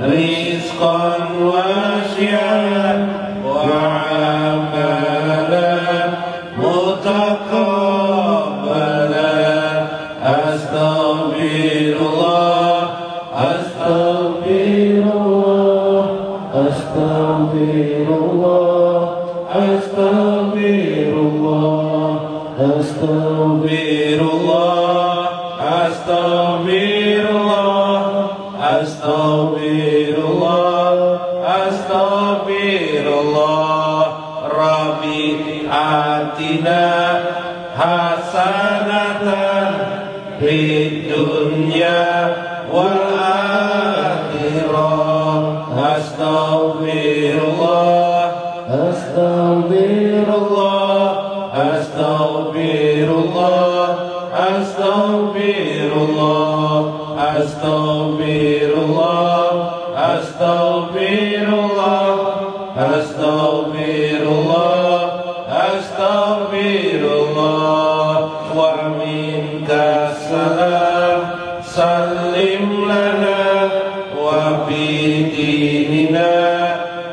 رزقا واسعا وعملا Astaghfirullah, astaghfirullah, astaghfirullah, astaghfirullah, astaghfirullah. Rabbi atina hasanatan fid dunya wal akhirah. Astaghfirullah, astaghfirullah, astaghfirullah, astaghfirullah, astaghfirullah, astaghfirullah, astaghfirullah, astaghfirullah. Wa minka salam, sallim lana wa fi dinina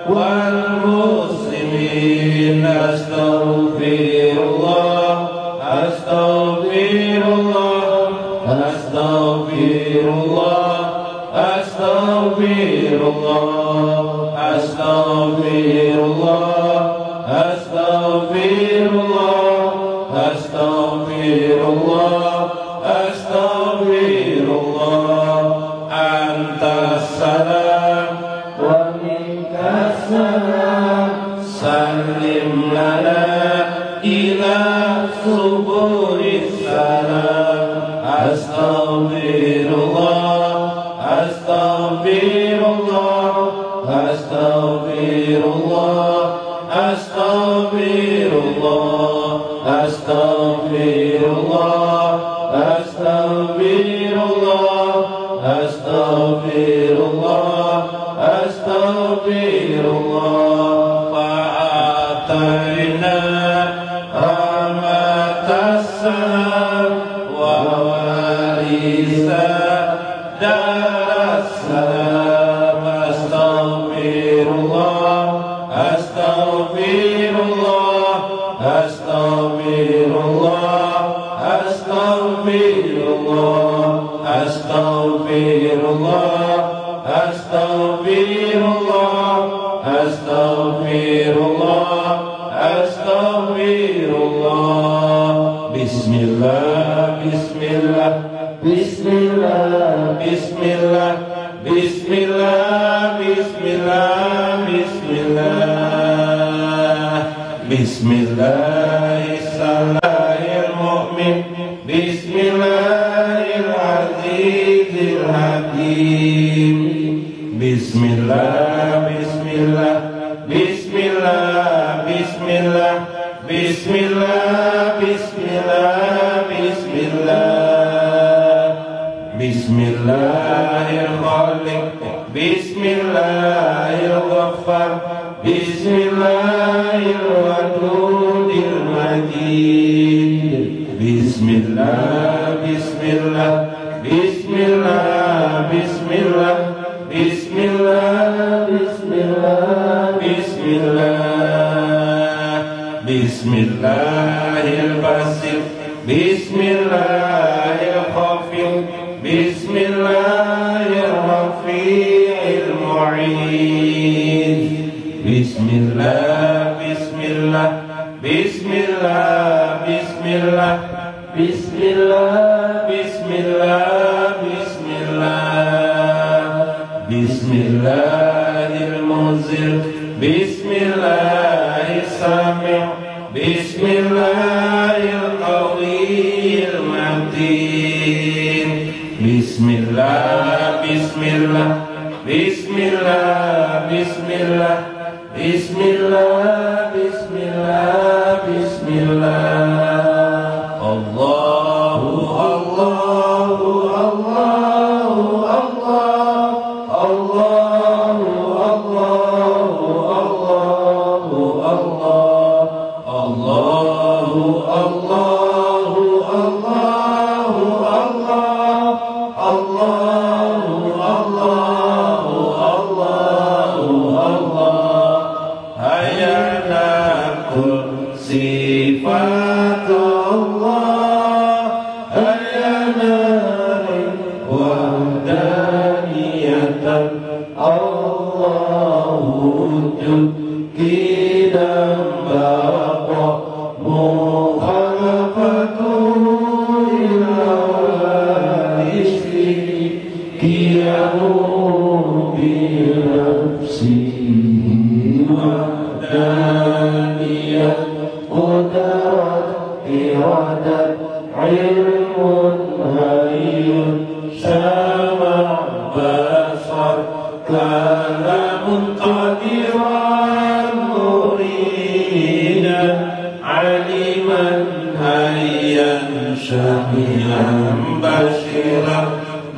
wal muslimin. Astaghfirullah, astaghfirullah, astaghfirullah, astaghfirullah, astaghfirullah, astaghfirullah, astaghfirullah, astaghfirullah. Anta salam wa minka salam, sallim lana ila subuhis salam. Astaghfirullah, astaghfirullah, astaghfirullah, astaghfirullah, astaghfirullah, astaghfirullah, astaghfirullah, astaghfirullah. Fa'atayna rahmatas salam wa warisa daras salam. Astaghfirullah, astaghfirullah, astaghfirullah, astaghfirullah, astaghfirullah, astaghfirullah, astaghfirullah, astaghfirullah. Bismillah, bismillah, bismillah, bismillah, bismillah, bismillah, bismillah. Bismillahirrahmanirrahim. Bismillahirrahmanirrahim. Bismillah, bismillah, bismillah, bismillah, bismillah, bismillah, bismillah. Bismillahirrahmanirrahim. Bismillahirrahmanirrahim. Bismillahirrahmanirrahim. Bismillah, bismillah, bismillah, bismillah, bismillah, bismillah, bismillah. Bismillahirrahmanirrahim. Bismillahirrahmanirrahim. Bismillahirrahmanirrahim. Bismillah, bismillah, bismillah, bismillah, bismillah, bismillah, bismillah. Bismillahirrahmanirrahim. Bismillahis-sami'. Bismillahil-qawiyyil matin. Bismillah, bismillah, bismillah, bismillah, bismillah, bismillah, bismillah. Allahu, Allahu, Allahu, Allah, Allahu, Allahu, Allahu, Allah, Allahu, Allahu, Allahu, Allah, Allahu, Allahu, Allahu, Allah. Hayana kul sifatullah, hayana wahdaniyatan, Allahu wujud kidam قدرت إرادة علم هي سمع بصر كلام قديرا مريدا علما هيا شهيا بشيرا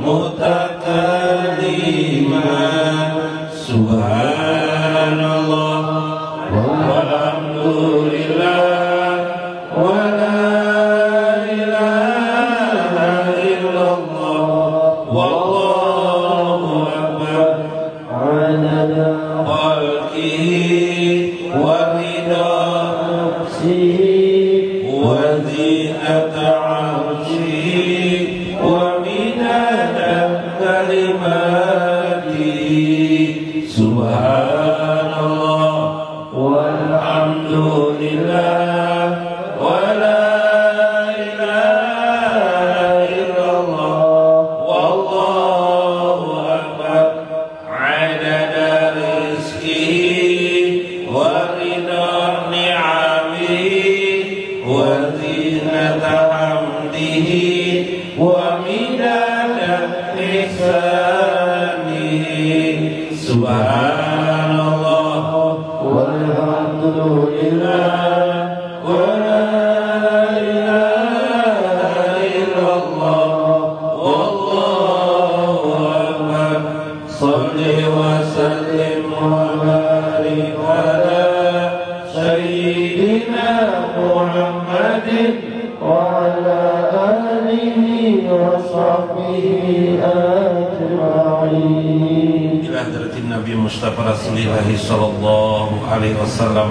متكلما سبحان الله والحمد لله ولا إله إلا الله والله أكبر عدد خلقه ورضا نفسه وزينة عرشه ومداد كلماته سبحان الله والحمد لله ولا إله إلا الله والله أكبر عدد رزقه ورضا نعمه وزينة حمده ومداد إحسانه سبحان الله والحمد لله ولا إله إلا الله والله أكبر صل وسلم وبارك على سيدنا محمد وعلى آله وصحبه أجمعين. إلى حضرة النبي مصطفى رسول الله صلى الله عليه وسلم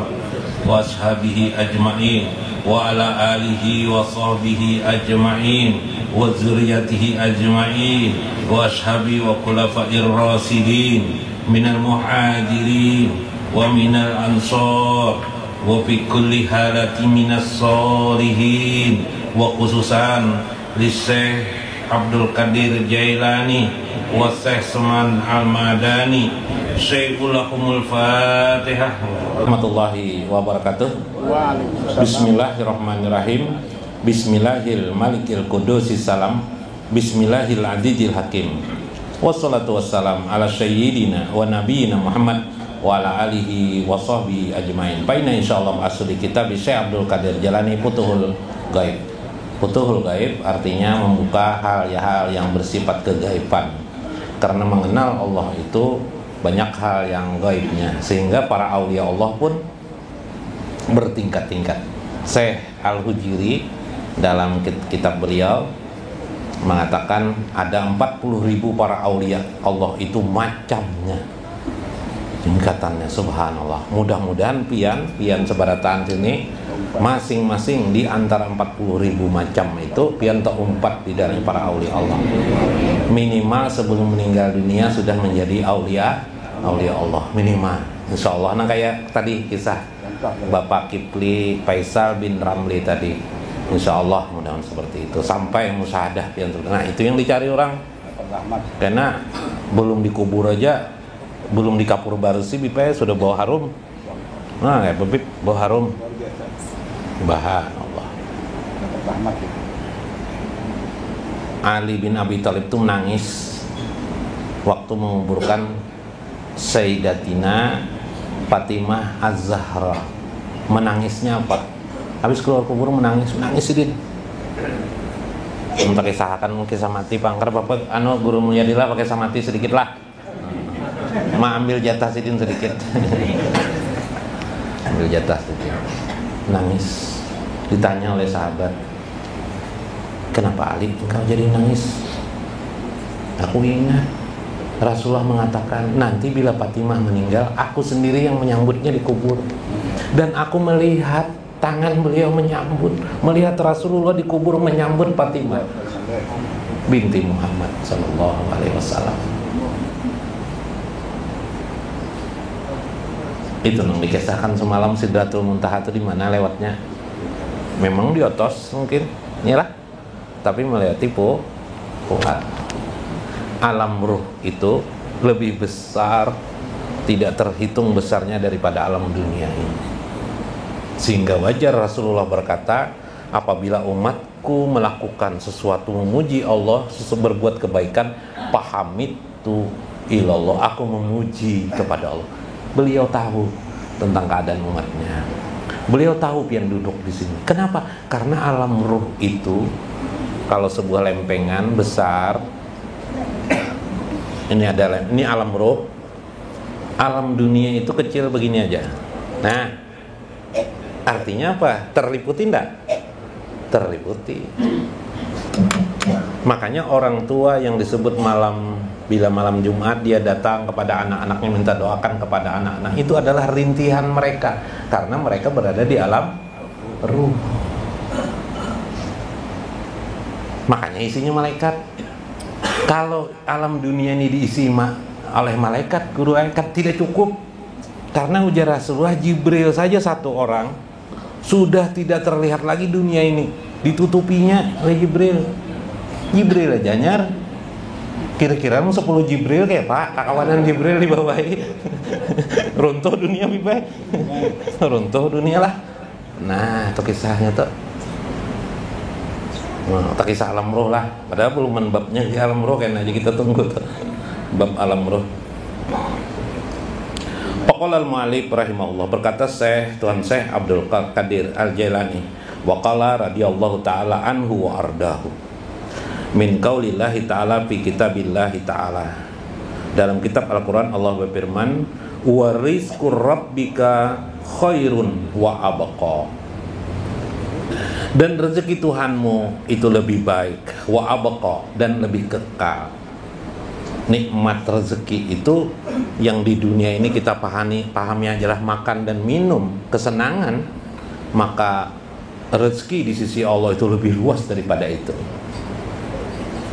وأصحابه أجمعين وعلى آله وصحبه أجمعين وذريته أجمعين وأصحابه وخلفاء الراشدين من المهاجرين ومن الأنصار وفي كل حالة من الصالحين وخصوصا للشيخ Abdul Qadir Jailani wa Syekh Suman Al-Madani Syaikhulahumul Fatihah. Warahmatullahi wabarakatuh. Bismillahirrahmanirrahim. Bismillahil malikil qudusis salam. Bismillahil adidil hakim. Wassalatu wassalam ala sayyidina wa nabiyina Muhammad wa ala alihi wa sahbihi ajmain. Baina insyaallah asli kitab Syekh Abdul Qadir Jailani Futuhul Gaib. Futuhul Gaib artinya membuka hal-hal yang bersifat kegaiban. Karena mengenal Allah itu banyak hal yang gaibnya, sehingga para aulia Allah pun bertingkat-tingkat. Syekh Al-Hujiri dalam kitab beliau mengatakan ada 40.000 para aulia Allah itu macamnya. Tingkatannya subhanallah. Mudah-mudahan pian sebaratan sini masing-masing di antara 40.000 macam itu pian terumpat di dalam para aulia Allah. Minimal sebelum meninggal dunia sudah menjadi aulia Allah minimal. Insyaallah. Nah kayak tadi kisah Bapak Kipli Faisal bin Ramli tadi. Insyaallah mudah-mudahan seperti itu sampai musyahadah pian. Nah itu yang dicari orang. Karena belum dikubur aja, belum di kapur baru sih Bipe sudah bau harum. Nah kayak Bibip bau harum. Bahan Allah. Ali bin Abi Thalib itu menangis waktu menguburkan Sayyidatina Fatimah Az-Zahra. Menangisnya apa? Habis keluar kubur menangis sidin. Pakai sahakan kisah mati pangker bapak guru mulyadillah pakai kisah mati sedikit lah. Ma ambil jatah sidin sedikit. Ambil jatah sedikit. Nangis. Ditanya oleh sahabat, kenapa Ali engkau jadi nangis? Aku ingat Rasulullah mengatakan nanti bila Fatimah meninggal, aku sendiri yang menyambutnya di kubur. Dan aku melihat tangan beliau menyambut, melihat Rasulullah di kubur menyambut Fatimah binti Muhammad sallallahu alaihi wasallam. Itu yang dikisahkan semalam Sidratul Muntaha itu di mana lewatnya? Memang di atas mungkin, nyilah. Tapi melewati fuad. Alam ruh itu lebih besar, tidak terhitung besarnya daripada alam dunia ini. Sehingga wajar Rasulullah berkata, apabila umatku melakukan sesuatu memuji Allah, berbuat kebaikan, pahamitu ilallah, aku memuji kepada Allah. Beliau tahu tentang keadaan umatnya. Beliau tahu pian duduk di sini. Kenapa? Karena alam ruh itu, kalau sebuah lempengan besar, ini alam ruh. Alam dunia itu kecil begini aja. Nah, artinya apa? Terliputi enggak? Terliputi. Makanya orang tua yang disebut bila malam Jumat dia datang kepada anak-anaknya minta doakan kepada anak-anak, itu adalah rintihan mereka, karena mereka berada di alam ruh. Makanya isinya malaikat. Kalau alam dunia ini diisi oleh malaikat, guru malaikat tidak cukup. Karena ujar Rasulullah, Jibril saja satu orang sudah tidak terlihat lagi dunia ini, ditutupinya oleh Jibril. Jibril aja nyar. Kira-kira 10 Jibril kayak Pak, kawanan Jibril di bawahi. Runtuh dunia bibai. Runtuh dunia lah. Nah, itu kisahnya tuh. Nah, itu kisah alam roh lah. Padahal belum babnya di alam roh, kan aja kita tunggu tuh. Bab alam roh. Paqala al-mu'allif rahimahullah, berkata Tuan Syekh Abdul Qadir Al-Jailani, wa qala radhiyallahu taala anhu wa ardahu, min qaulillahi ta'ala fi kitabillahi ta'ala. Dalam kitab Al-Qur'an Allah berfirman, wa rizqur rabbika khairun wa abqa. Dan rezeki Tuhanmu itu lebih baik, wa abqa, dan lebih kekal. Nikmat rezeki itu yang di dunia ini kita pahami adalah makan dan minum, kesenangan. Maka rezeki di sisi Allah itu lebih luas daripada itu.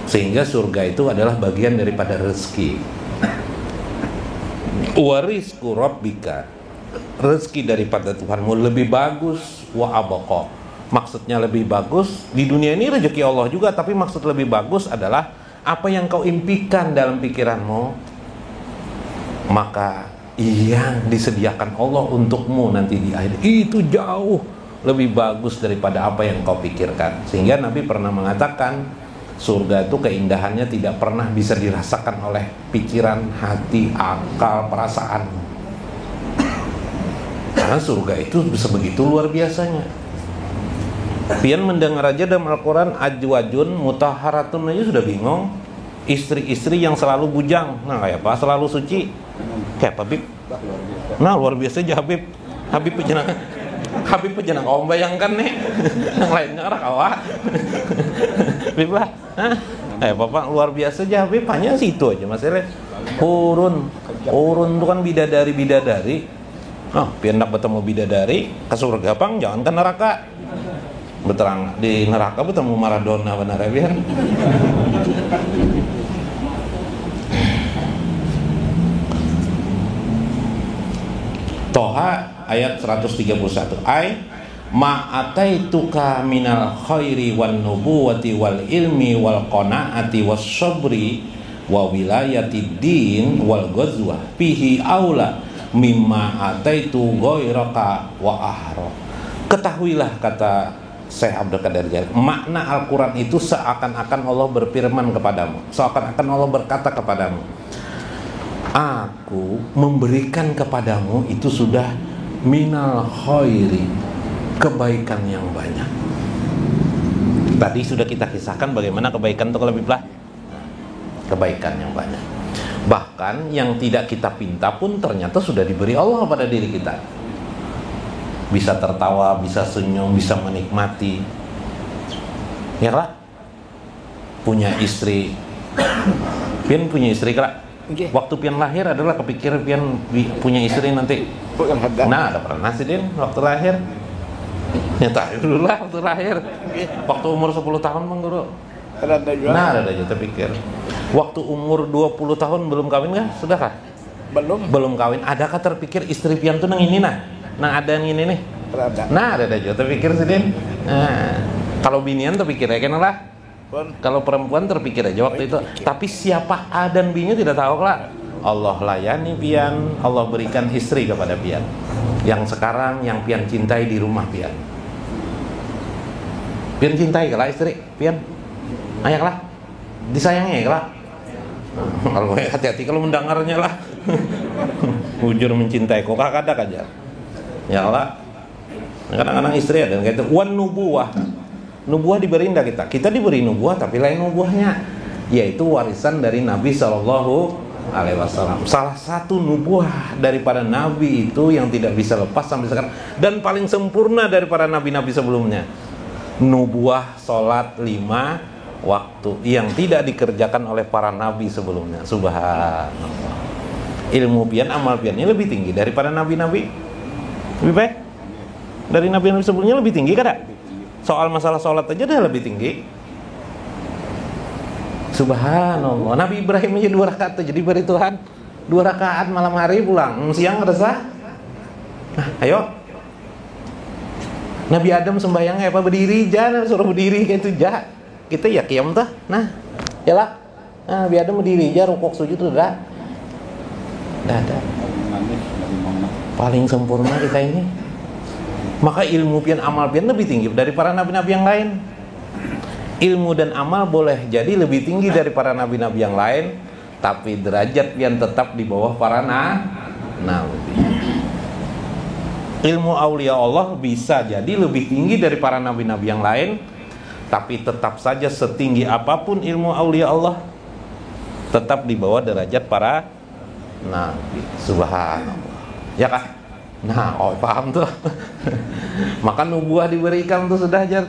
Sehingga surga itu adalah bagian daripada rezeki. Wa rizqu rabbika, rezeki daripada Tuhanmu lebih bagus, wa abqa. Maksudnya lebih bagus di dunia ini rezeki Allah juga, tapi maksud lebih bagus adalah apa yang kau impikan dalam pikiranmu, maka yang disediakan Allah untukmu nanti di akhir itu jauh lebih bagus daripada apa yang kau pikirkan. Sehingga Nabi pernah mengatakan, surga itu keindahannya tidak pernah bisa dirasakan oleh pikiran, hati, akal, perasaan. Karena surga itu sebegitu luar biasanya. Pian mendengar aja dalam Al-Quran, ajwajun mutaharatun aja sudah bingung. Istri-istri yang selalu bujang. Nah kayak apa? Selalu suci. Kayak apa Habib? Nah luar biasa aja Habib. Habib pejenang kau bayangkan nih. Yang lainnya orang awak. Habib lah. Bapak luar biasa aja Habib. Hanya situ aja masalah. Hurun itu kan bidadari. Pian nak bertemu bidadari ke surga pang, jangan ke neraka. Berterang di neraka bertemu Maradona benar ya. Toha ayat 131, ay ma'ataituka minal khairi wan nubuwati wal ilmi wal qanaati was sabri wa wilayati din wal ghazwa fihi aula mimma ataitu ghairaka wa ahra. Ketahuilah, kata Syekh Abdul Qadir Jailani, makna Al-Quran itu seakan-akan Allah berfirman kepadamu, seakan-akan Allah berkata kepadamu, aku memberikan kepadamu itu sudah minal khairi, kebaikan yang banyak. Tadi sudah kita kisahkan bagaimana kebaikan itu lebih belah, kebaikan yang banyak. Bahkan yang tidak kita pinta pun ternyata sudah diberi Allah pada diri kita. Bisa tertawa, bisa senyum, bisa menikmati. Ya lah, punya istri. Pian punya istri kak. Okay. Waktu pian lahir adalah kepikir pian punya istri nanti. Nah, ada pernah sih Din waktu lahir. Nyata dulu lah waktu lahir. Waktu umur 10 tahun Bang Guru. Nah, ada aja terpikir. Waktu umur 20 tahun belum kawin kah? Sudah kah? Belum kawin. Adakah terpikir istri pian tuh nang ini nah? Nah ada yang ini nih. Nah ada juga terpikir sih Din. Nah, kalau binian terpikir ya kan lah. Kalau perempuan terpikir aja waktu itu. Tapi siapa A dan B-nya tidak tahu lah. Allah layani pian, Allah berikan istri kepada pian. Yang sekarang yang pian cintai di rumah pian. Pian cintai kalau istri pian, ayaklah disayangi kalau. Kalau hati-hati kalau mendengarnya lah. Bujur mencintai kok kada aja. Ya Allah. Kadang-kadang istri ada kayak itu wan nubuwah. Nubuah diberi enggak kita? Kita diberi nubuah tapi lain nubuahnya, yaitu warisan dari Nabi Shallallahu alaihi wasallam. Salah satu nubuah daripada nabi itu yang tidak bisa lepas sampai sekarang dan paling sempurna daripada nabi-nabi sebelumnya. Nubuah salat 5 waktu yang tidak dikerjakan oleh para nabi sebelumnya. Subhanallah. Ilmu pian, amal piannya lebih tinggi daripada nabi-nabi. Lebih baik dari nabi-nabi sebelumnya, lebih tinggi kada? Soal masalah sholat aja udah lebih tinggi. Subhanallah. Nabi Ibrahim aja 2 rakaat aja diberi Tuhan 2 rakaat malam hari pulang siang resah. Nah, ayo. Nabi Adam sembahyangnya apa? Berdiri, jangan suruh berdiri kayak itu jah. Kita ya qiyam tuh. Nah, yalah. Nah, Nabi Adam berdiri aja, rukuk sujud udah. Ada. Paling sempurna kita ini. Maka ilmu pian, amal pian lebih tinggi dari para nabi-nabi yang lain. Ilmu dan amal boleh jadi lebih tinggi dari para nabi-nabi yang lain, tapi derajat pian tetap di bawah para nabi. Ilmu aulia Allah bisa jadi lebih tinggi dari para nabi-nabi yang lain, tapi tetap saja setinggi apapun ilmu aulia Allah, tetap di bawah derajat para nabi. Subhanallah. Ya kan? Nah, paham tuh. Maka nubuah diberikan tuh sudah aja,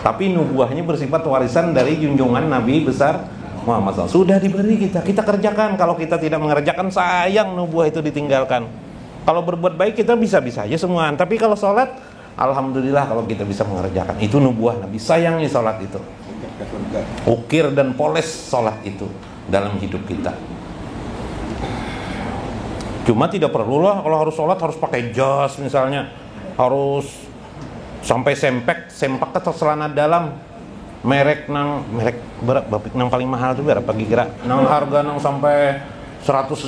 tapi nubuahnya bersifat warisan dari junjungan Nabi besar Muhammad SAW. Sudah diberi kita kerjakan. Kalau kita tidak mengerjakan, sayang nubuah itu ditinggalkan. Kalau berbuat baik kita bisa-bisa aja semuaan. Tapi kalau sholat, alhamdulillah kalau kita bisa mengerjakan. Itu nubuah Nabi. Sayangnya sholat itu. Ukir dan poles sholat itu dalam hidup kita. Cuma tidak perlulah kalau harus sholat harus pakai jas misalnya, harus sampai sempak atau celana dalam merek berapa nang paling mahal tuh berapa kira nang harga nang sampai 150.000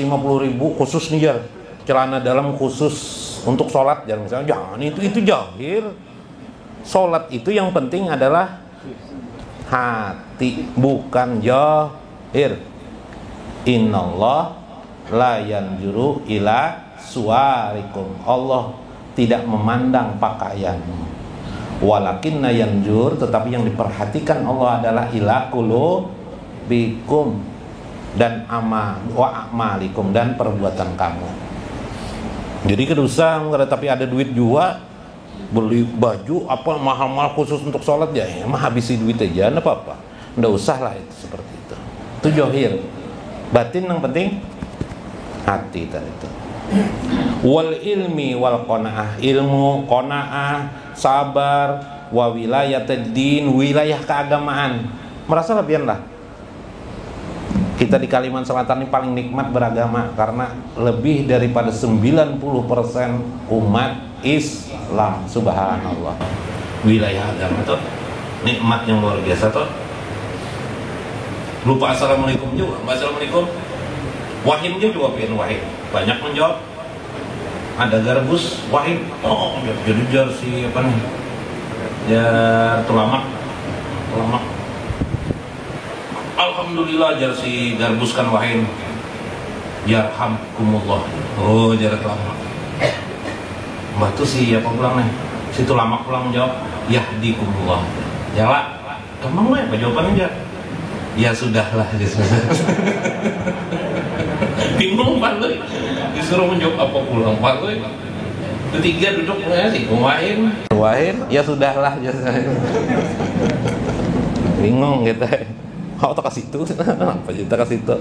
khusus nih ya, celana dalam khusus untuk sholat jangan misalnya, jangan itu jahil. Sholat itu yang penting adalah hati, bukan jahir. Innallah la yanjuru ila suwarikum. Allah tidak memandang pakaianmu. Walakinna yanjur, tetapi yang diperhatikan Allah adalah ila qulubikum dan amalikum dan perbuatan kamu. Jadi kedosa tapi ada duit juga beli baju apa mahal-mahal khusus untuk sholat ya, emang habisi duit aja enggak apa-apa. Enggak usah lah itu seperti itu. Itu johir. Batin yang penting hati tadi itu. Wal ilmi wal qanaah, ilmu, qanaah, sabar, wa wilayatad din, wilayah keagamaan. Merasa lebihan lah. Kita di Kalimantan Selatan ini paling nikmat beragama karena lebih daripada 90% umat Islam. Subhanallah. Wilayah agama tuh nikmat yang luar biasa tuh. Lupa assalamualaikum juga, assalamualaikum. Wahim juga pian wahim. Banyak menjawab. Ada garbus wahim. Oh, jadi jersey apa nih? Ya tulamak. Alhamdulillah jersey garbus kan wahim. Yarhamkumullah. Oh, jarak tulamak. Mbak tuh si apa pulang nih? Si tulamak pulang menjawab, yahdikumullah. Jawab. Kamu apa jawabannya aja? Ya sudahlah, ya sudah. Bingung Pak Loy, disuruh menjawab apa pulang Pak Loy. Ketiga duduk sih, Wahid, ya sudahlah, ya. Bingung gitu. Kau tak kasih itu, apa kita kasih itu?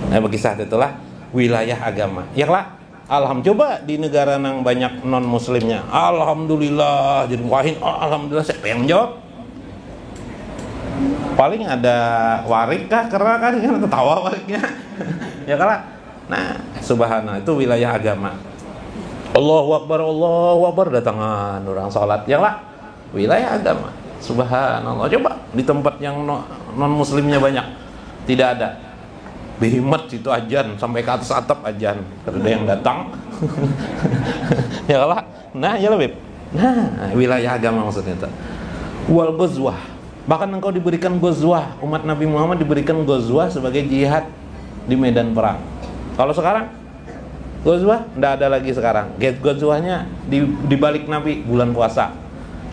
Nah bagi saat itulah wilayah agama. Ya lah, alhamdulillah di negara yang banyak non muslimnya, alhamdulillah jadi wahid, alhamdulillah siapa yang menjawab? Paling ada warik kah, karena kan ketawa wariknya. Ya kalah. Nah, subhanallah itu wilayah agama. Allahu Akbar datangan orang salat. Ya lah, wilayah agama. Subhanallah. Coba di tempat yang non muslimnya banyak tidak ada. Behemat situ ajan, sampai ke atas atap ajan. Ada yang datang. Ya lah. Nah, ya lebih. Nah, wilayah agama maksudnya itu. Wal ghazwah. Bahkan engkau diberikan ghazwah. Umat Nabi Muhammad diberikan ghazwah sebagai jihad di medan perang. Kalau sekarang ghazwah enggak ada lagi sekarang. Ghazwahnya di balik Nabi bulan puasa.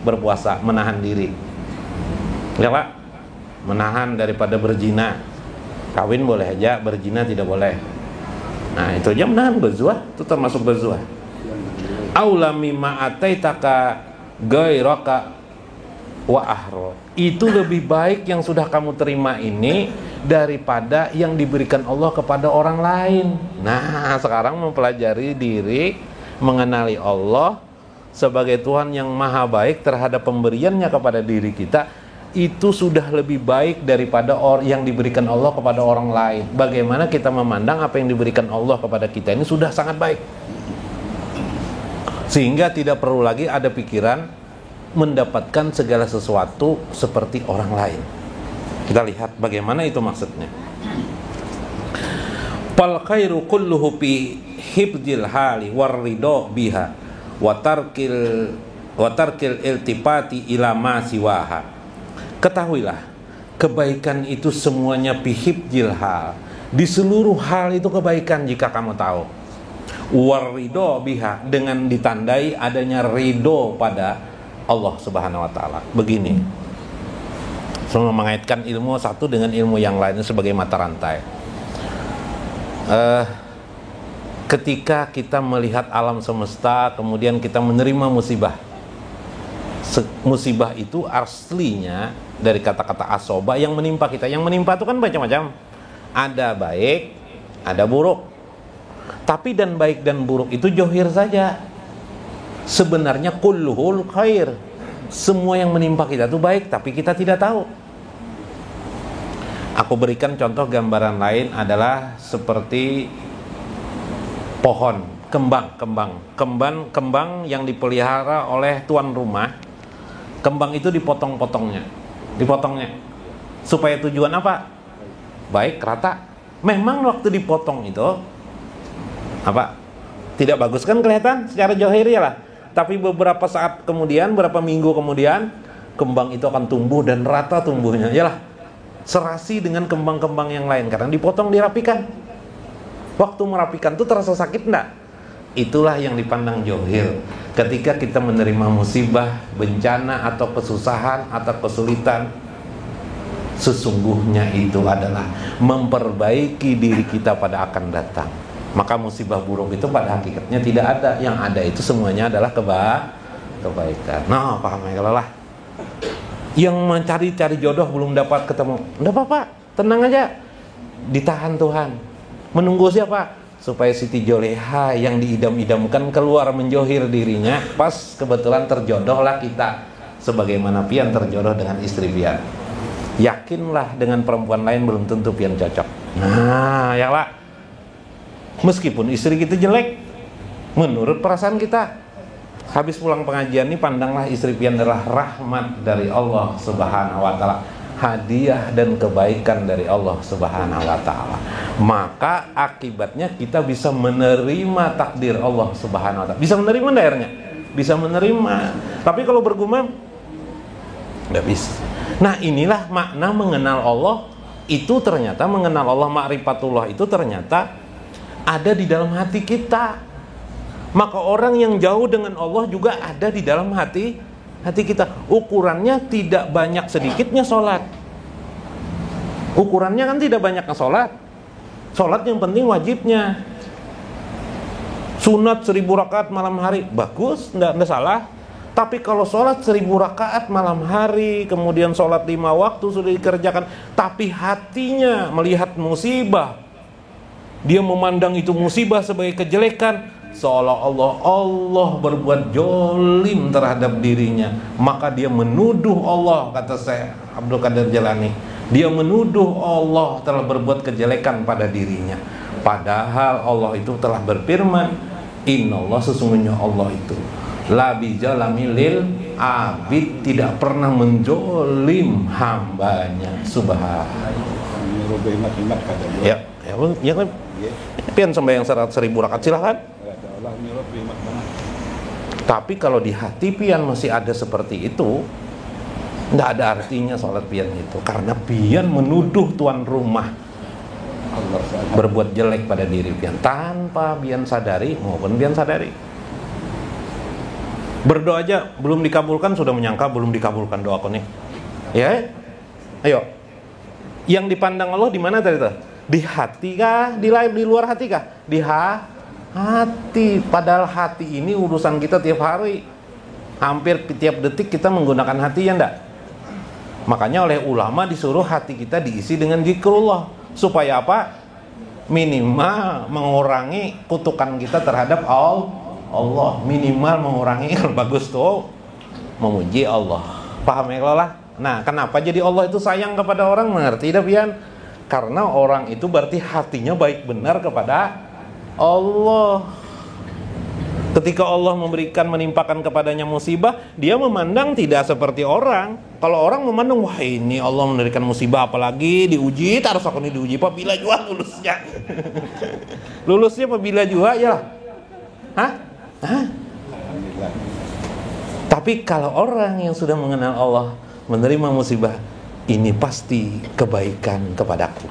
Berpuasa, menahan diri. Ya Pak? Menahan daripada berzina. Kawin boleh aja, berzina tidak boleh. Nah, itu aja menahan ghazwah, itu termasuk ghazwah. Aula mimma ataitaka ghairaka wa ahro. Itu lebih baik yang sudah kamu terima ini daripada yang diberikan Allah kepada orang lain. Nah, sekarang mempelajari diri, mengenali Allah sebagai Tuhan yang maha baik terhadap pemberiannya kepada diri kita, itu sudah lebih baik daripada yang diberikan Allah kepada orang lain. Bagaimana kita memandang apa yang diberikan Allah kepada kita ini sudah sangat baik, sehingga tidak perlu lagi ada pikiran mendapatkan segala sesuatu seperti orang lain. Kita lihat bagaimana itu maksudnya. Fal khairu kulluhu fi hibdil hali war ridho biha wa tarkil iltifati ila ma siwaha. Ketahuilah, kebaikan itu semuanya bihibdil hal. Di seluruh hal itu kebaikan jika kamu tahu. War ridho biha, dengan ditandai adanya ridho pada Allah Subhanahu wa taala. Begini. Semua mengaitkan ilmu satu dengan ilmu yang lainnya sebagai mata rantai. Ketika kita melihat alam semesta, kemudian kita menerima musibah. Musibah itu aslinya dari kata-kata asoba, yang menimpa kita. Yang menimpa itu kan macam-macam. Ada baik, ada buruk. Tapi dan baik dan buruk itu johir saja. Sebenarnya kulluhul khair. Semua yang menimpa kita itu baik, tapi kita tidak tahu. Aku berikan contoh gambaran lain adalah seperti pohon, kembang yang dipelihara oleh tuan rumah. Kembang itu dipotongnya, supaya tujuan apa? Baik, rata. Memang waktu dipotong itu apa? Tidak bagus kan kelihatan secara johir lah. Tapi beberapa saat kemudian, beberapa minggu kemudian, kembang itu akan tumbuh dan rata tumbuhnya. Yalah, serasi dengan kembang-kembang yang lain karena dipotong, dirapikan. Waktu merapikan itu terasa sakit enggak? Itulah yang dipandang johir. Ketika kita menerima musibah, bencana atau kesusahan atau kesulitan, sesungguhnya itu adalah memperbaiki diri kita pada akan datang. Maka musibah buruk itu pada hakikatnya tidak ada. Yang ada itu semuanya adalah kebaikan. Nah, paham ya kalau lah. Yang mencari jodoh belum dapat ketemu, enggak apa-apa, tenang aja. Ditahan Tuhan. Menunggu siapa? Supaya Siti Joleha yang diidam-idamkan keluar menjohir dirinya, pas kebetulan terjodohlah kita sebagaimana pian terjodoh dengan istri pian. Yakinlah dengan perempuan lain belum tentu pian cocok. Nah, ya Pak. Meskipun istri kita jelek, menurut perasaan kita, habis pulang pengajian ini pandanglah istri pian adalah rahmat dari Allah Subhanahu wa taala, hadiah dan kebaikan dari Allah Subhanahu wa taala. Maka akibatnya kita bisa menerima takdir Allah Subhanahu wa taala. Bisa menerima daerahnya? Bisa menerima. Tapi kalau bergumam enggak bisa. Nah, inilah makna mengenal Allah itu, ternyata mengenal Allah, ma'rifatullah itu ternyata ada di dalam hati kita. Maka orang yang jauh dengan Allah juga ada di dalam hati kita. Ukurannya tidak banyak sedikitnya sholat. Ukurannya kan tidak banyaknya sholat. Sholat yang penting wajibnya. Sunat 1000 rakaat malam hari, bagus, enggak salah. Tapi kalau sholat 1000 rakaat malam hari, kemudian sholat 5 waktu sudah dikerjakan, tapi hatinya melihat musibah, dia memandang itu musibah sebagai kejelekan, seolah-olah Allah berbuat jolim terhadap dirinya, maka dia menuduh Allah, kata Syekh Abdul Qadir Jalani, dia menuduh Allah telah berbuat kejelekan pada dirinya. Padahal Allah itu telah berfirman, Innallah, sesungguhnya Allah itu la bijalami lil abid, tidak pernah menjolim hambanya. Subhanallah. Ya, Ya kan? Pian sembahyang 100.000 rakaat silahkan. Tapi kalau di hati pian masih ada seperti itu, tidak ada artinya sholat pian itu, karena pian menuduh tuan rumah berbuat jelek pada diri pian tanpa pian sadari maupun pian sadari. Berdoa aja belum dikabulkan sudah menyangka belum dikabulkan doaku nih. Ya, ayo. Yang dipandang Allah di mana tadi tuh? Di hati kah? Di luar hati kah? Di hati. Padahal hati ini urusan kita tiap hari. Hampir tiap detik kita menggunakan hati, ya enggak? Makanya oleh ulama disuruh hati kita diisi dengan zikrullah. Supaya apa? Minimal mengurangi kutukan kita terhadap Allah. Minimal mengurangi, bagus tuh memuji Allah. Paham ya lah? Nah, kenapa jadi Allah itu sayang kepada orang? Mengerti dah pian? Karena orang itu berarti hatinya baik benar kepada Allah. Ketika Allah menimpakan kepadanya musibah, dia memandang tidak seperti orang. Kalau orang memandang, wah ini Allah memberikan musibah apalagi diuji, harus aku ini diuji apabila jua lulusnya. Lulusnya apabila jua ya lah. Hah? Tapi kalau orang yang sudah mengenal Allah menerima musibah, ini pasti kebaikan kepadaku.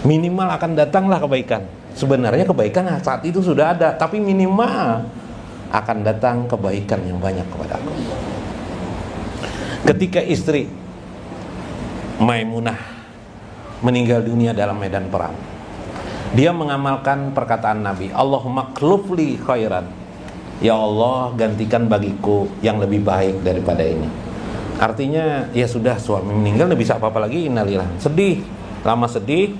Minimal akan datanglah kebaikan. Sebenarnya kebaikan saat itu sudah ada, tapi minimal akan datang kebaikan yang banyak kepadaku. Ketika istri Maimunah meninggal dunia dalam medan perang, dia mengamalkan perkataan Nabi, Allahumma khlufli khairan. Ya Allah, gantikan bagiku yang lebih baik daripada ini. Artinya ya sudah, suami meninggal, tidak bisa apa-apa lagi, innalillah. Sedih, lama sedih.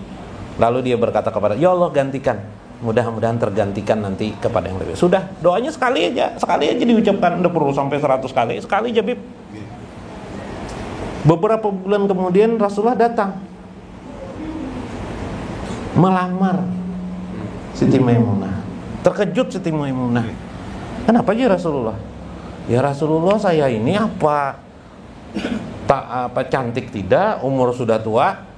Lalu dia berkata kepada, ya Allah gantikan, mudah-mudahan tergantikan nanti kepada yang lebih. Sudah, doanya sekali aja diucapkan, tidak perlu sampai 100 kali, sekali aja Bib. Beberapa bulan kemudian Rasulullah datang melamar Siti Maimunah. Terkejut Siti Maimunah, kenapa aja Rasulullah? Ya Rasulullah, saya ini apa cantik tidak, umur sudah tua.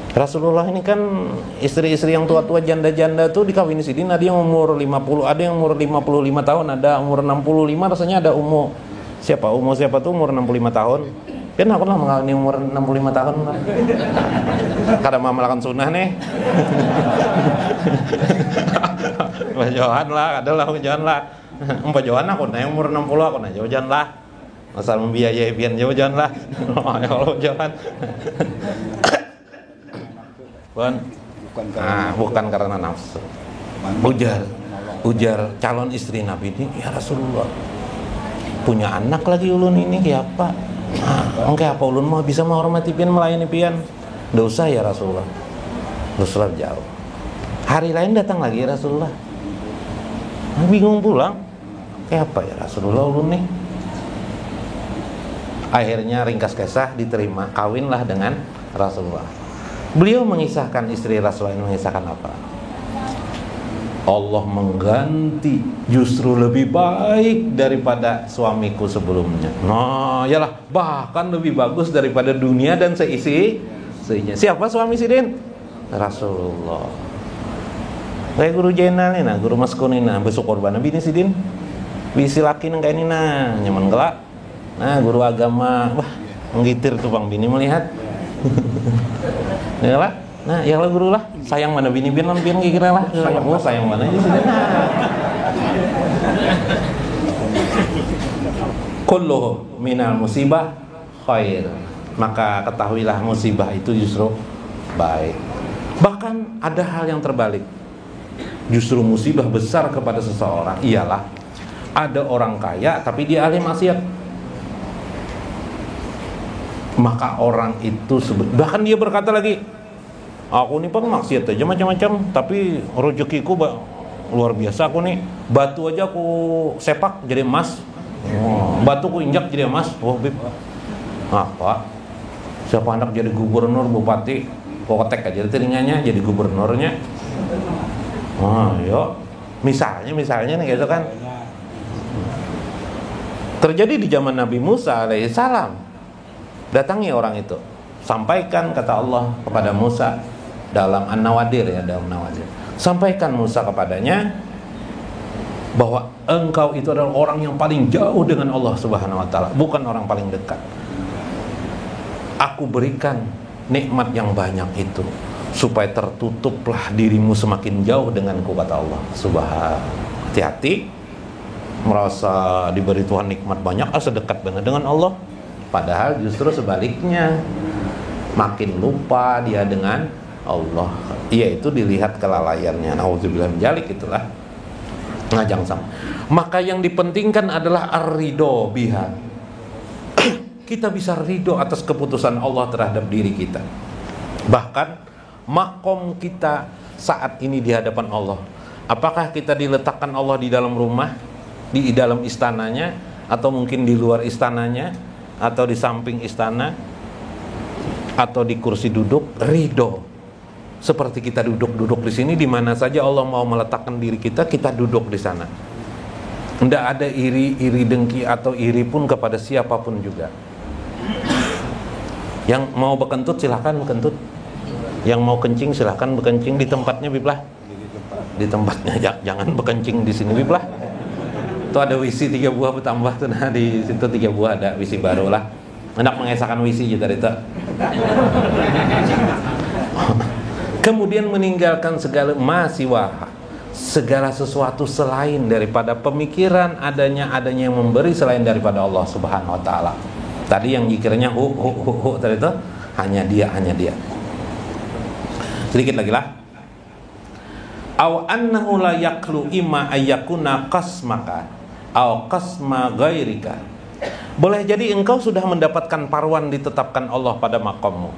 Rasulullah ini kan istri-istri yang tua-tua, janda-janda tuh dikawini sidin, ada yang umur 50, ada yang umur 55 tahun, ada umur 65, rasanya ada umur siapa tuh umur 65 tahun. Kan aku lah mengawini umur 65 tahun lah. Kada mau melakukan sunnah nih. Johan lah, adalah johan lah. Johan aku naik umur 60 aku naik johan lah. Asal membiayai pian johan lah. Ya Allah johan. Bukan karena nafsu. Ujar calon istri Nabi ini, ya Rasulullah, punya anak lagi ulun ini kayak apa? Engke apa ulun mau bisa menghormati pian, melayani pian? Nggak usah ya Rasulullah. Rasulullah jauh. Hari lain datang lagi ya Rasulullah. Bingung pulang. Kayak apa ya Rasulullah ulun nih? Akhirnya ringkas kisah diterima, kawinlah dengan Rasulullah. Beliau mengisahkan, istri Rasulullah mengisahkan apa? Allah mengganti justru lebih baik daripada suamiku sebelumnya. Nah, yalah, bahkan lebih bagus daripada dunia dan seisinya. Siapa suami Sidin? Rasulullah. Kayak guru Jenal nih, guru Maskun ini, besok korban Nabi ini Sidin. Bisi laki nang kayak ini nyaman gelak. Nah, guru agama, wah, menggitir tuh Bang Bini melihat. Ya lah, nah ya lah guru lah, sayang mana bini biar kira lah, sayang mana aja sih. Kulluhu minal musibah khair. Maka ketahuilah musibah itu justru baik. Bahkan ada hal yang terbalik. Justru musibah besar kepada seseorang ialah ada orang kaya tapi dia ahli maksiat. Maka orang itu bahkan dia berkata lagi, aku nih maksiat aja macam-macam, tapi rezekiku luar biasa. Aku nih batu aja aku sepak jadi emas, batu ku injak jadi emas. Wah Bib, apa? Siapa anak jadi gubernur, bupati, kok ketek aja telinganya jadi gubernurnya. Yuk, misalnya nih gitu kan. Terjadi di zaman Nabi Musa alaihissalam. Datangi orang itu, sampaikan kata Allah kepada Musa, dalam An-Nawadir ya, dalam Nawadir. Sampaikan Musa kepadanya bahwa engkau itu adalah orang yang paling jauh dengan Allah Subhanahu wa taala, bukan orang paling dekat. Aku berikan nikmat yang banyak itu supaya tertutuplah dirimu semakin jauh denganku, kata Allah Subhanahu. Hati-hati merasa diberi Tuhan nikmat banyak, sedekat benar dengan Allah, padahal justru sebaliknya, makin lupa dia dengan Allah, yaitu dilihat kelalaiannya. Nauzubillah min dzalik, itulah ngajang sama. Maka yang dipentingkan adalah ar-ridho biha. Kita bisa ridho atas keputusan Allah terhadap diri kita. Bahkan makom kita saat ini di hadapan Allah, apakah kita diletakkan Allah di dalam rumah, di dalam istananya, atau mungkin di luar istananya, atau di samping istana, atau di kursi duduk, ridho. Seperti kita duduk di sini, di mana saja Allah mau meletakkan diri kita, kita duduk di sana. Tidak ada iri dengki atau iri pun kepada siapapun juga. Yang mau bekentut silahkan bekentut, yang mau kencing silahkan bekencing di tempatnya, Biblah. Di tempatnya, jangan bekencing di sini, Biblah. Itu ada WC 3 buah bertambah tuh, nah di situ 3 buah ada WC baru lah. Hendak mengesahkan WC juga itu. Kemudian meninggalkan segala masiwah, segala sesuatu selain daripada pemikiran adanya yang memberi selain daripada Allah Subhanahu wa taala. Tadi yang zikirnya hu tadi itu hanya dia. Sedikit lagi lah. Aw annahu la yaqlu imma ayyakuna qasmaka aw qasma ghairika. Boleh jadi engkau sudah mendapatkan paruan ditetapkan Allah pada makommu.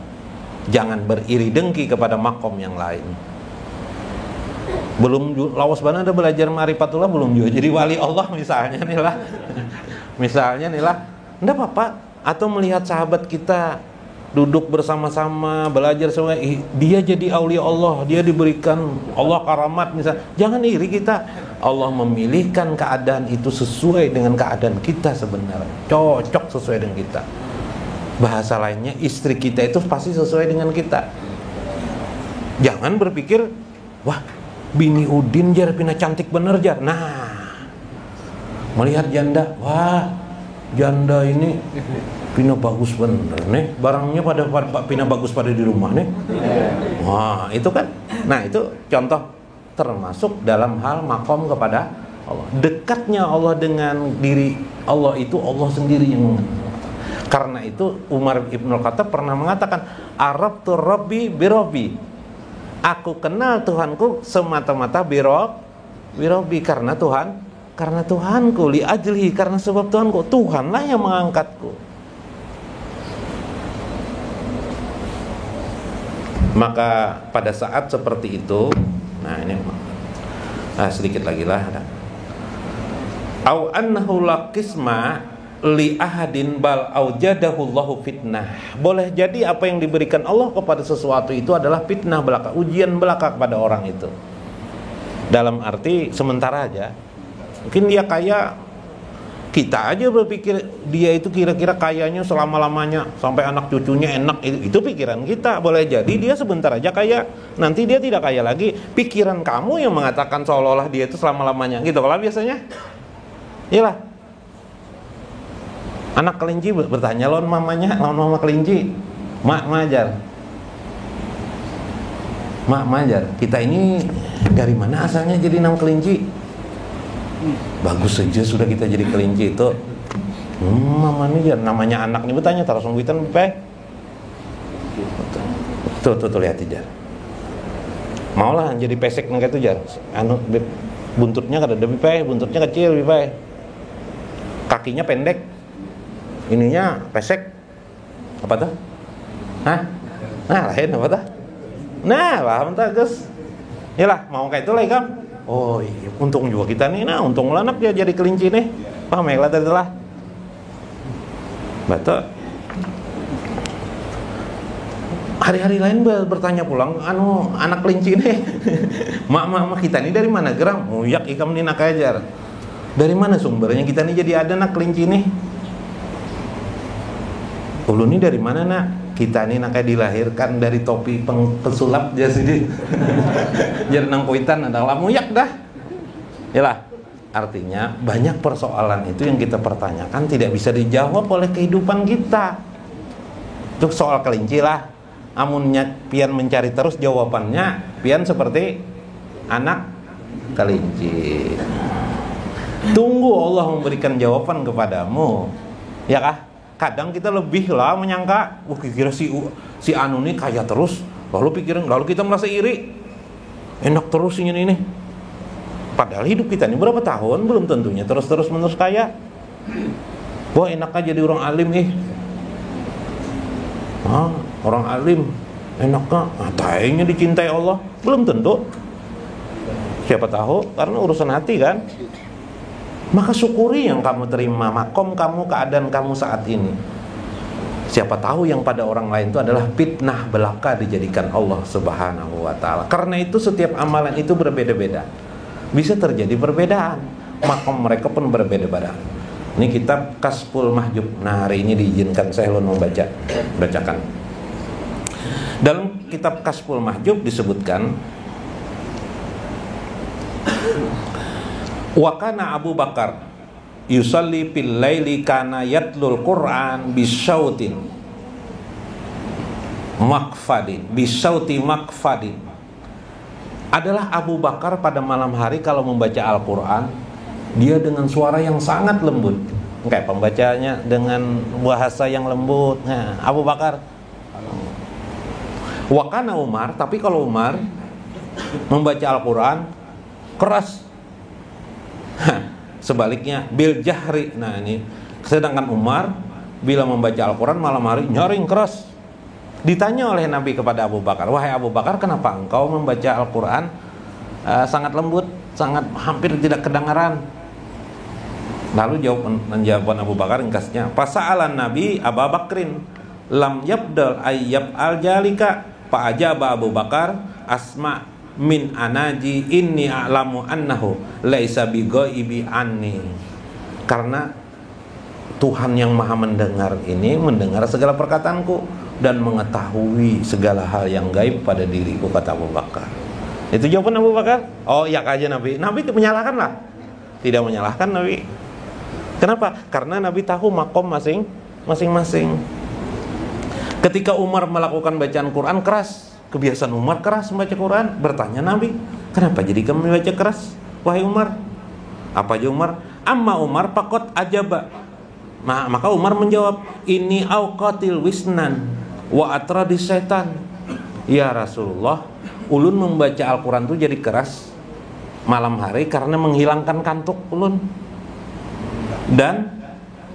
Jangan beriri dengki kepada makom yang lain. Belum lawas bana ada belajar ma'rifatullah belum juga jadi wali Allah misalnya nih lah. Misalnya nih lah, enggak apa-apa. Atau melihat sahabat kita duduk bersama-sama belajar semua, dia jadi aulia Allah, dia diberikan Allah karamat misalnya. Jangan iri kita. Allah memilihkan keadaan itu sesuai dengan keadaan kita sebenarnya, cocok sesuai dengan kita. Bahasa lainnya, istri kita itu pasti sesuai dengan kita. Jangan berpikir, wah bini Udin jar pina cantik bener jar. Nah, melihat janda, wah janda ini pina bagus bener nih, barangnya pada pina bagus pada di rumah nih. Wah itu kan, nah itu contoh termasuk dalam hal makom kepada Allah. Dekatnya Allah dengan diri Allah itu Allah sendiri yang mengenal. Karena itu Umar Ibn Khattab pernah mengatakan, Arabtu Rabbi birobi. Aku kenal Tuhanku semata-mata birobi, karena Tuhanku, li ajlihi, karena sebab Tuhanku, Tuhanlah yang mengangkatku. Maka pada saat seperti itu, nah ini sedikit lagi lah. Au annahu laqisma li ahadin bal aujadahu Allahu fitnah. Boleh jadi apa yang diberikan Allah kepada sesuatu itu adalah fitnah belaka, ujian belaka kepada orang itu. Dalam arti sementara aja. Mungkin dia kaya, kita aja berpikir dia itu kira-kira kayanya selama-lamanya sampai anak cucunya enak, itu pikiran kita. Boleh jadi dia sebentar aja kaya, nanti dia tidak kaya lagi. Pikiran kamu yang mengatakan seolah-olah dia itu selama-lamanya. Gitu kalau biasanya. Iyalah. Anak kelinci bertanya lawan mamanya, lawan mama kelinci, mak majar, kita ini dari mana asalnya jadi nama kelinci? Bagus saja sudah kita jadi kelinci itu. Mama ini namanya anak nih bertanya taruh sungguitan pe. Tuh lihat aja. Maulah jadi pesek nggak itu jar. Anu buntutnya kada ada pe, buntutnya kecil pe. Kakinya pendek. Ininya pesek. Apa tuh? Hah? Nah, lain apa tuh? Nah, paham tak, Gus? Yalah, mau kayak itu lagi kan? Oh, iya, untung juga kita nih. Nah, untung anak dia jadi kelinci nih. Paham ya, tadi lah. Betul. Hari-hari lain bertanya pulang, anak kelinci nih. Mak kita nih dari mana? Geram. Muyak ikam nih nak ajar. Dari mana sumbernya kita nih jadi ada anak kelinci nih? Ulu ini dari mana nak? kita ini nak dilahirkan dari topi pesulap jadi jadi nang kuitan adalah muyak dah. Yalah, artinya banyak persoalan itu yang kita pertanyakan tidak bisa dijawab oleh kehidupan kita. Itu soal kelinci lah. Amunnya pian mencari terus jawabannya, pian seperti anak kelinci. Tunggu Allah memberikan jawaban kepadamu. Ya kah? Kadang kita lebih lah menyangka, kira si anu nih kaya terus, lalu kita merasa iri. Enak terus ini. Padahal hidup kita ini berapa tahun belum tentunya terus menerus kaya. Wah, enak aja jadi orang alim orang alim enaknya tayangnya dicintai Allah, belum tentu. Siapa tahu karena urusan hati kan. Maka syukuri yang kamu terima, makom kamu, keadaan kamu saat ini. Siapa tahu yang pada orang lain itu adalah fitnah belaka dijadikan Allah Subhanahu wa ta'ala. Karena itu setiap amalan itu berbeda-beda. Bisa terjadi perbedaan, makom mereka pun berbeda-beda. Ini kitab Kasful Mahjub. Nah, hari ini diizinkan saya bacakan. Dalam kitab Kasful Mahjub disebutkan, wa kana Abu Bakar yusalli fil laili kana yatlul Qur'an bisyautin makfadin bisyauti makfadin. Adalah Abu Bakar pada malam hari kalau membaca Al-Quran, dia dengan suara yang sangat lembut. Kayak pembacanya dengan bahasa yang lembut. Nah, Abu Bakar. Wa kana Umar, tapi kalau Umar membaca Al-Quran keras. Sebaliknya bil jahri. Nah, ini sedangkan Umar bila membaca Al-Quran malam hari nyaring keras. Ditanya oleh Nabi kepada Abu Bakar, wahai Abu Bakar, kenapa engkau membaca Al-Quran sangat lembut, sangat hampir tidak kedengaran? Lalu jawaban Abu Bakar ringkasnya, fasa'alan Nabi Abu Bakrin lam yabdal ayyab al-jalika fa'ajaba Abu Bakar asma min anaji inni a'lamu annahu laisa bighaibi anni. Karena Tuhan yang maha mendengar ini mendengar segala perkataanku dan mengetahui segala hal yang gaib pada diriku, kata Abu Bakar. Itu jawaban Abu Bakar. Oh ya aja Nabi menyalahkan lah. Tidak menyalahkan Nabi. Kenapa? Karena Nabi tahu makom masing-masing. Ketika Umar melakukan bacaan Quran keras, kebiasaan Umar keras membaca Quran, bertanya Nabi, kenapa jadi kamu membaca keras, wahai Umar? Apa aja Umar? Amma Umar pakot ajaba. Maka Umar menjawab, ini auqatil wisnan wa atradis setan. Ya Rasulullah, ulun membaca Al-Quran itu jadi keras malam hari karena menghilangkan kantuk ulun, dan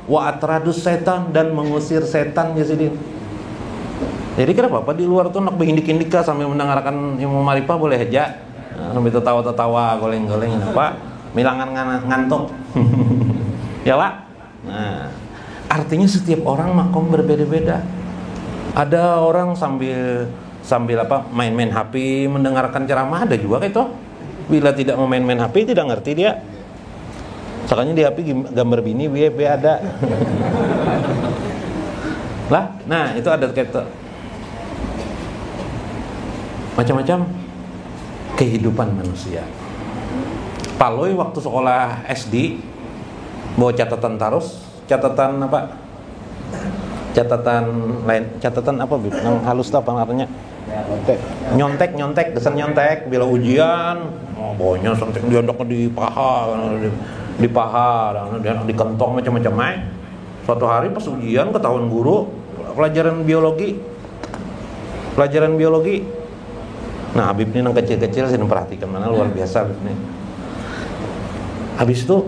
wa atradus setan, dan mengusir setan. Jadi kenapa di luar tuh nak behindik-hindika sambil mendengarkan ilmu marifah boleh aja, sambil tertawa-tertawa, goleng-goleng apa, milangan ngantuk. Ya Pak. Nah, artinya setiap orang makom berbeda-beda. Ada orang sambil main-main HP mendengarkan ceramah, ada juga kayak itu. Bila tidak mau main-main HP tidak ngerti dia. Soalnya di HP gambar bini WP ada. Lah, nah itu ada kayak itu. Macam-macam kehidupan manusia. Paloi waktu sekolah SD bawa catatan tarus, catatan apa? Catatan apa? Yang halus apa artinya? Nyontek, kesan nyontek bila ujian, bawanya sampai diondok di paha, di kantong macam-macam. Suatu hari pas ujian ketahuan guru pelajaran biologi. Nah, Habib ini yang kecil-kecil sih perhatikan, mana luar biasa Habib ini. Habis itu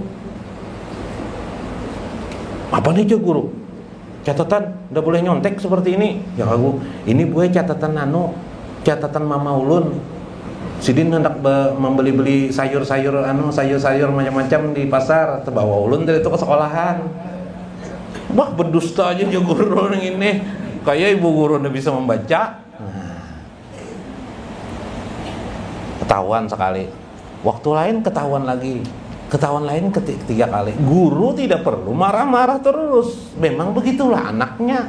apa nih cek guru? Catatan, udah boleh nyontek seperti ini. Ya aku, ini gue catatan Mama Ulun. Sidin hendak membeli sayur-sayur macam-macam di pasar. Terbawa Ulun dari itu ke sekolahan. Wah, berdusta aja guru yang ini. Kayak ibu guru udah bisa membaca. Ketahuan sekali. Waktu lain ketahuan lagi. Ketahuan lain ketiga kali. Guru tidak perlu marah-marah terus. Memang begitulah anaknya.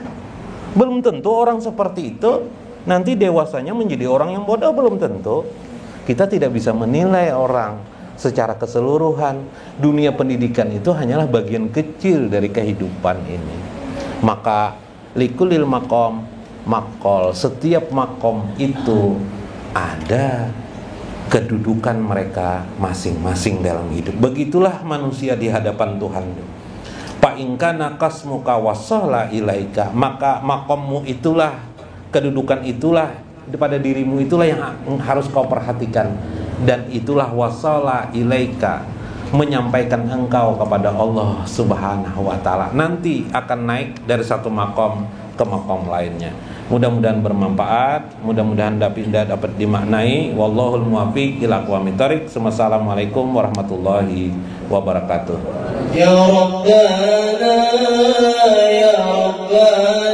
Belum tentu orang seperti itu nanti dewasanya menjadi orang yang bodoh, belum tentu. Kita tidak bisa menilai orang secara keseluruhan. Dunia pendidikan itu hanyalah bagian kecil dari kehidupan ini. Maka likulil makom makol, setiap makom itu ada kedudukan mereka masing-masing dalam hidup. Begitulah manusia di hadapan Tuhan. Fa in kana kasmuka wasala ilaika, maka makommu itulah, kedudukan itulah pada dirimu, itulah yang harus kau perhatikan, dan itulah wasala ilaika, menyampaikan engkau kepada Allah Subhanahu wa taala. Nanti akan naik dari satu makom ke makom lainnya. Mudah-mudahan bermanfaat, mudah-mudahan dapat dimaknai. Wallahul muwaffiq ila aqwamit thoriq. Wassalamualaikum warahmatullahi wabarakatuh. Ya Rabbana ya Rabbana